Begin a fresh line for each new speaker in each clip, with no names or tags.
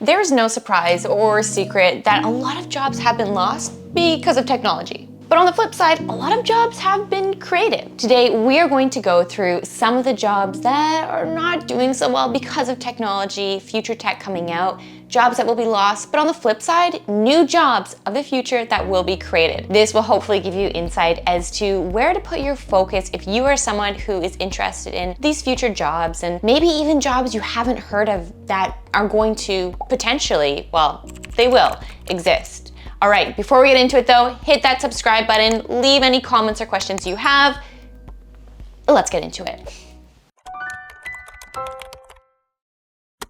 There's no surprise or secret that a lot of jobs have been lost because of technology. But on the flip side, a lot of jobs have been created. Today, we are going to go through some of the jobs that are not doing so well because of technology, future tech coming out, jobs that will be lost, but on the flip side, new jobs of the future that will be created. This will hopefully give you insight as to where to put your focus if you are someone who is interested in these future jobs and maybe even jobs you haven't heard of that are going to potentially, well, they will exist. All right, before we get into it though, hit that subscribe button, leave any comments or questions you have. Let's get into it.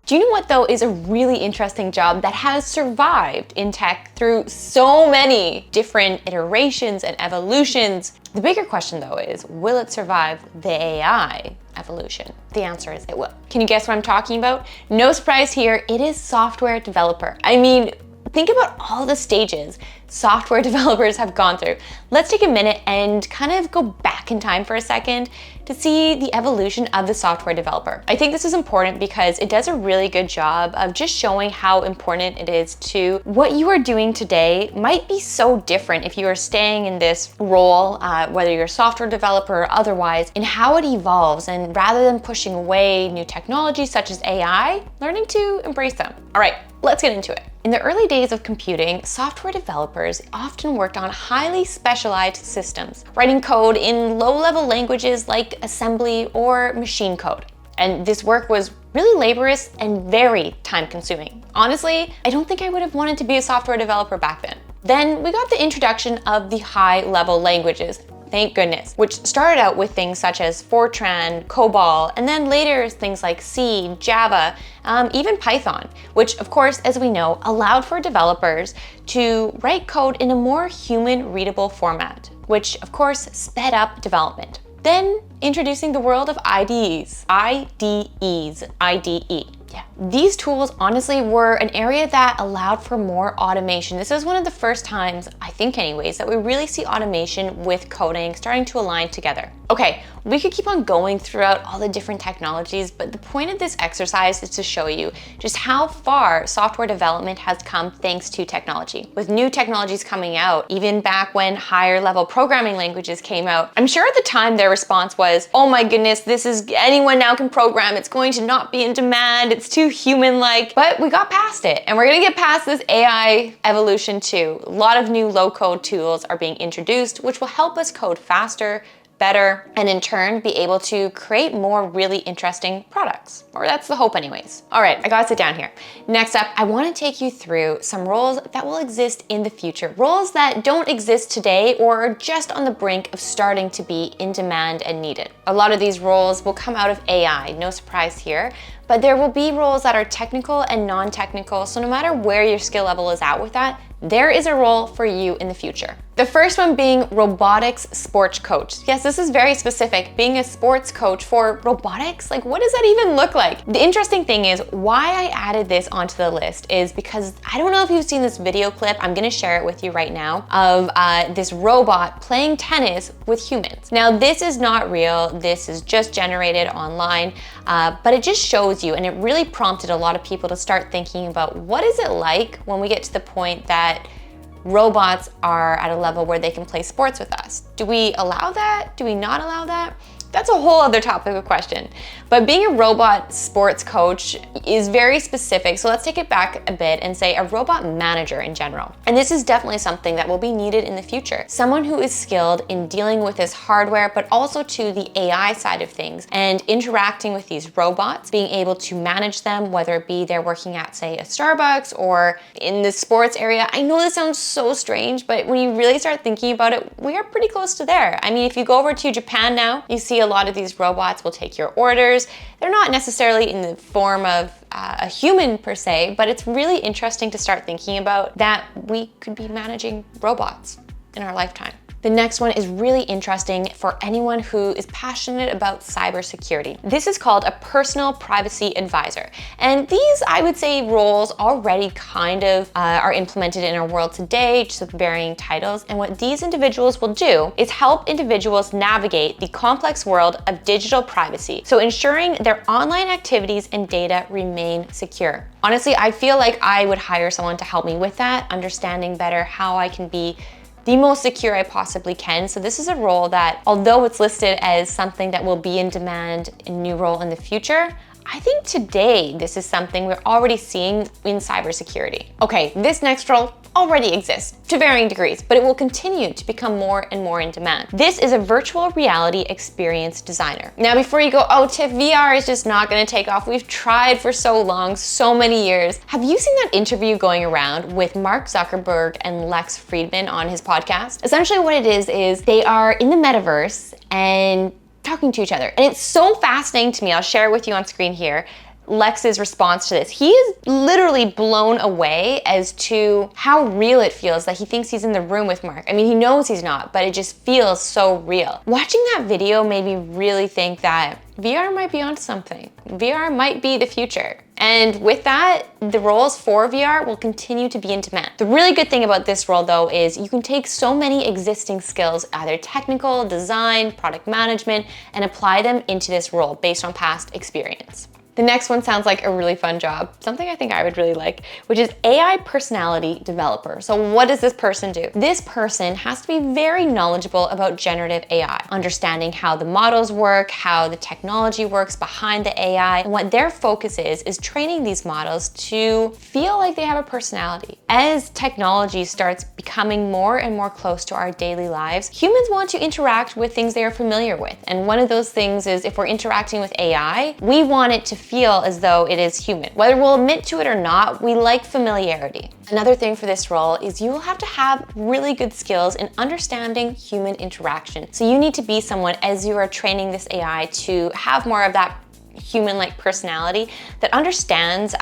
Do you know what though is a really interesting job that has survived in tech through so many different iterations and evolutions? The bigger question though is, will it survive the AI evolution? The answer is it will. Can you guess what I'm talking about? No surprise here, it is software developer. I mean, think about all the stages software developers have gone through. Let's take a minute and kind of go back in time for a second to see the evolution of the software developer. I think this is important because it does a really good job of just showing how important it is to what you are doing today might be so different if you are staying in this role, whether you're a software developer or otherwise, in how it evolves. And rather than pushing away new technologies such as AI, learning to embrace them. All right, let's get into it. In the early days of computing, software developers often worked on highly specialized systems, writing code in low-level languages like assembly or machine code. And this work was really laborious and very time-consuming. Honestly, I don't think I would have wanted to be a software developer back then. Then we got the introduction of the high-level languages. Thank goodness, which started out with things such as Fortran, COBOL, and then later things like C, Java, even Python, which of course, as we know, allowed for developers to write code in a more human readable format, which of course sped up development. Then introducing the world of IDEs. Yeah. These tools honestly were an area that allowed for more automation. This is one of the first times, I think anyways, that we really see automation with coding starting to align together. Okay, we could keep on going throughout all the different technologies, but the point of this exercise is to show you just how far software development has come thanks to technology. With new technologies coming out, even back when higher level programming languages came out, I'm sure at the time their response was, oh my goodness, anyone now can program, it's going to not be in demand, it's too human-like, but we got past it and we're gonna get past this AI evolution too. A lot of new low-code tools are being introduced, which will help us code faster, better, and in turn be able to create more really interesting products. Or that's the hope anyways. All right, I gotta sit down here. Next up, I wanna take you through some roles that will exist in the future. Roles that don't exist today or are just on the brink of starting to be in demand and needed. A lot of these roles will come out of AI, no surprise here, but there will be roles that are technical and non-technical, so no matter where your skill level is at with that, there is a role for you in the future. The first one being robotics sports coach. Yes, this is very specific. Being a sports coach for robotics, like what does that even look like? The interesting thing is why I added this onto the list is because I don't know if you've seen this video clip, I'm gonna share it with you right now, of this robot playing tennis with humans. Now this is not real, this is just generated online, but it just shows you, and it really prompted a lot of people to start thinking about what is it like when we get to the point that robots are at a level where they can play sports with us. Do we allow that? Do we not allow that? That's a whole other topic of question. But being a robot sports coach is very specific. So let's take it back a bit and say a robot manager in general. And this is definitely something that will be needed in the future. Someone who is skilled in dealing with this hardware, but also to the AI side of things and interacting with these robots, being able to manage them, whether it be they're working at, say, a Starbucks or in the sports area. I know this sounds so strange, but when you really start thinking about it, we are pretty close to there. I mean, if you go over to Japan now, you see a lot of these robots will take your orders. They're not necessarily in the form of a human per se, but it's really interesting to start thinking about that we could be managing robots in our lifetime. The next one is really interesting for anyone who is passionate about cybersecurity. This is called a personal privacy advisor. And these, I would say, roles already kind of are implemented in our world today, just with varying titles. And what these individuals will do is help individuals navigate the complex world of digital privacy, so ensuring their online activities and data remain secure. Honestly, I feel like I would hire someone to help me with that, understanding better how I can be the most secure I possibly can. So this is a role that, although it's listed as something that will be in demand, a new role in the future, I think today this is something we're already seeing in cybersecurity. Okay, this next role already exists to varying degrees, but it will continue to become more and more in demand. This is a virtual reality experience designer. Now, before you go, oh, Tiff, VR is just not gonna take off. We've tried for so long, so many years. Have you seen that interview going around with Mark Zuckerberg and Lex Fridman on his podcast? Essentially what it is they are in the metaverse and talking to each other. And it's so fascinating to me. I'll share it with you on screen here. Lex's response to this. He is literally blown away as to how real it feels that he thinks he's in the room with Mark. I mean, he knows he's not, but it just feels so real. Watching that video made me really think that VR might be onto something. VR might be the future. And with that, the roles for VR will continue to be in demand. The really good thing about this role though is you can take so many existing skills, either technical, design, product management, and apply them into this role based on past experience. The next one sounds like a really fun job, something I think I would really like, which is AI personality developer. So what does this person do? This person has to be very knowledgeable about generative AI, understanding how the models work, how the technology works behind the AI, and what their focus is training these models to feel like they have a personality. As technology starts becoming more and more close to our daily lives, humans want to interact with things they are familiar with. And one of those things is if we're interacting with AI, we want it to feel as though it is human. Whether we'll admit to it or not, we like familiarity. Another thing for this role is you will have to have really good skills in understanding human interaction. So you need to be someone, as you are training this AI, to have more of that human-like personality that understands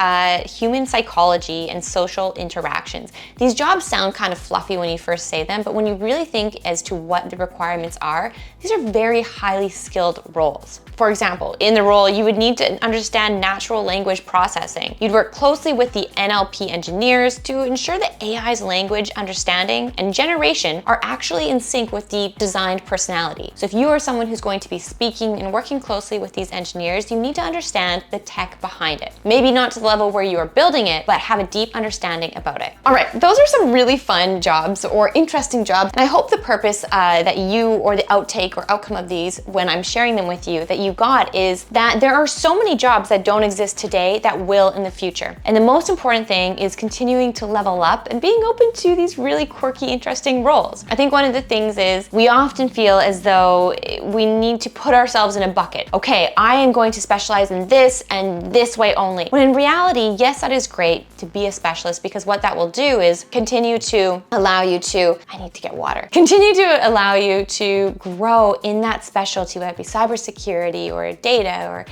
human psychology and social interactions. These jobs sound kind of fluffy when you first say them, but when you really think as to what the requirements are, these are very highly skilled roles. For example, in the role, you would need to understand natural language processing. You'd work closely with the NLP engineers to ensure that AI's language understanding and generation are actually in sync with the designed personality. So if you are someone who's going to be speaking and working closely with these engineers, you need to understand the tech behind it. Maybe not to the level where you are building it, but have a deep understanding about it. All right, those are some really fun jobs or interesting jobs. And I hope the purpose that you, or the outtake or outcome of these when I'm sharing them with you, that you got is that there are so many jobs that don't exist today that will in the future. And the most important thing is continuing to level up and being open to these really quirky, interesting roles. I think one of the things is we often feel as though we need to put ourselves in a bucket. Okay, I am going to specialize in this and this way only. When in reality, yes, that is great to be a specialist, because what that will do is continue to allow you to, I need to get water, continue to allow you to grow in that specialty, whether it be cybersecurity or data or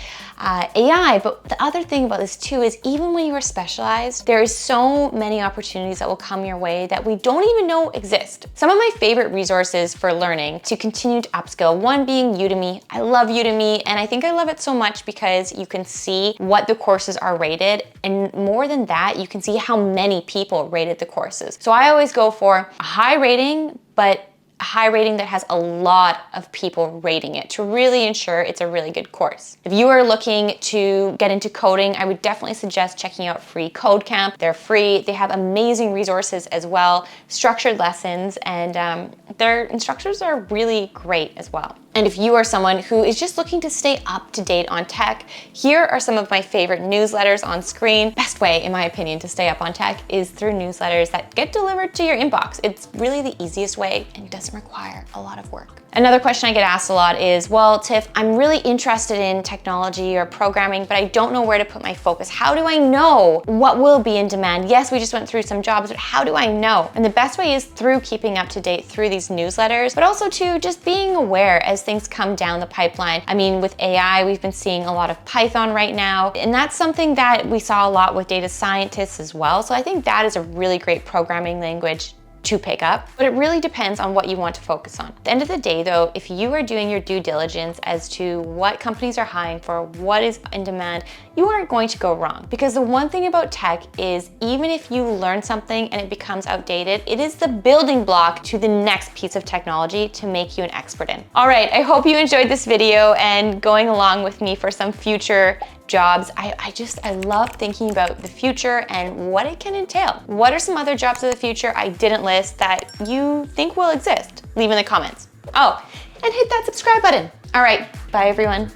AI. But the other thing about this too is even when you are specialized, there is so many opportunities that will come your way that we don't even know exist. Some of my favorite resources for learning to continue to upskill, one being Udemy. I love Udemy, and I think I love it so much because you can see what the courses are rated, and more than that, you can see how many people rated the courses. So I always go for a high rating, but a high rating that has a lot of people rating it to really ensure it's a really good course. If you are looking to get into coding, I would definitely suggest checking out free Bootcamp. They're free. They have amazing resources as well, structured lessons, and their instructors are really great as well. And if you are someone who is just looking to stay up to date on tech, here are some of my favorite newsletters on screen. Best way, in my opinion, to stay up on tech is through newsletters that get delivered to your inbox. It's really the easiest way and doesn't require a lot of work. Another question I get asked a lot is, well, Tiff, I'm really interested in technology or programming, but I don't know where to put my focus. How do I know what will be in demand? Yes, we just went through some jobs, but how do I know? And the best way is through keeping up to date through these newsletters, but also to just being aware as things come down the pipeline. I mean, with AI, we've been seeing a lot of Python right now, and that's something that we saw a lot with data scientists as well. So I think that is a really great programming language to pick up, but it really depends on what you want to focus on. At the end of the day though, if you are doing your due diligence as to what companies are hiring for, what is in demand, you aren't going to go wrong. Because the one thing about tech is even if you learn something and it becomes outdated, it is the building block to the next piece of technology to make you an expert in. All right, I hope you enjoyed this video and going along with me for some future jobs. I love thinking about the future and what it can entail. What are some other jobs of the future I didn't list that you think will exist? Leave in the comments. Oh, and hit that subscribe button. All right, bye everyone.